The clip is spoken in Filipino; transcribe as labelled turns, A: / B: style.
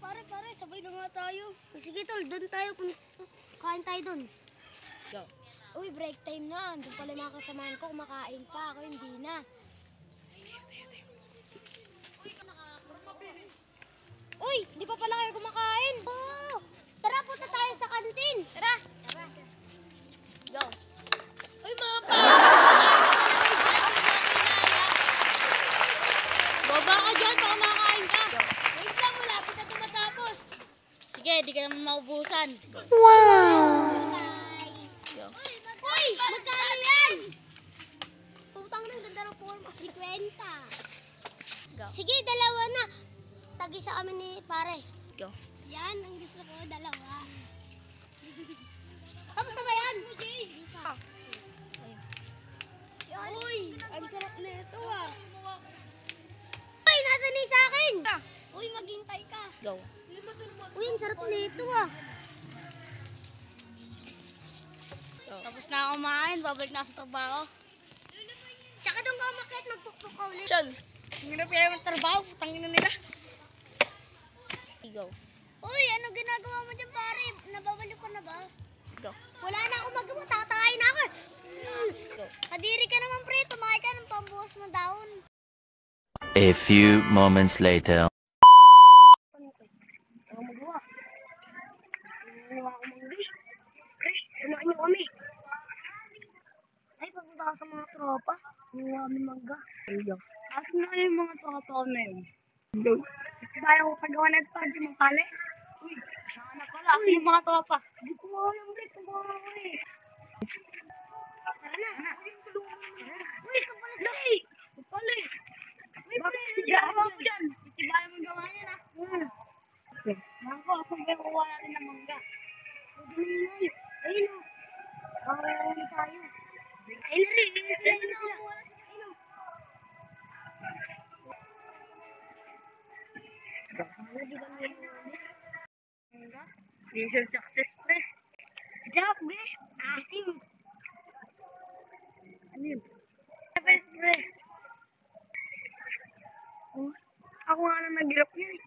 A: Pare, sabay na nga tayo. Sige tol, doon tayo. Kain tayo doon.
B: Go.
A: Uy, break time na. Doon pala yung mga kasamahan ko. Kumakain pa. Ako hindi na. Uy, hindi pa pala kayo kumakain. Oo. Tara, punta tayo sa kantin. Tara.
B: Go.
A: Uy, mga pare.
B: Baba ka dyan, baka makakain ka.
A: Wait lang, malapit na tumatapos.
B: Sige, di ka naman maubusan.
A: Wow!
B: Go.
A: Uy, magkano yan? Putang ng ganda ng form. 50.
B: Go.
A: Sige, dalawa na. Tag-isa kami ni pare.
B: Go.
A: Yan, ang gusto ko, dalawa. Tapos na ba yan? Uy, ang sarap na ito ah. Uy, nasa ni sa akin? Uy, maghintay ka.
B: Go.
A: Uy, ang sarap na ito ah.
B: Go. Tapos na ako kumain, babalik na sa trabaho.
A: Tsaka doon ka umakit, magpukpuk ka ulit.
B: Chol, hindi na pinay ng trabaho, putangin na nila. Go.
A: Uy, ano ginagawa mo dyan pare? Nababalik ka na ba?
B: Go.
A: Wala na akong magawa, tatakain na ako.
B: Go.
A: Kadiri ka naman pre, tumakay ka ng pambuhos mo daon.
C: A few moments later.
A: Ako magawa. Magawa ako manggi. Chris, tumakin niyo kami. Ay, papunta ka sa mga tropa. Magawa kami mangga.
B: Asan na yung mga tropa ko na yun?
A: Go. Bayan ko kagawa na ito, di mo pala.
B: Uy, saan na pala? Asan yung mga tropa?
A: Di ko nga alam, Rick. Magawa ko eh. Tara na. Uy, ito pala siya eh.
B: Ito pala eh.
A: Uy,
B: Bakit
A: pre,
B: ginagawa mo dyan? Itibayan mo gawa yan ah. Ako, asan ba yung kuha natin ng mangga?
A: Ayun o. Makakawin tayo. Ayun na rin. Ayun na sila. Ayun o. Ano di kami mangga?
B: Mission success pre.
A: Jack, be. Asim.
B: Ano yun?
A: Pre. Ako nga lang naghirap niya eh.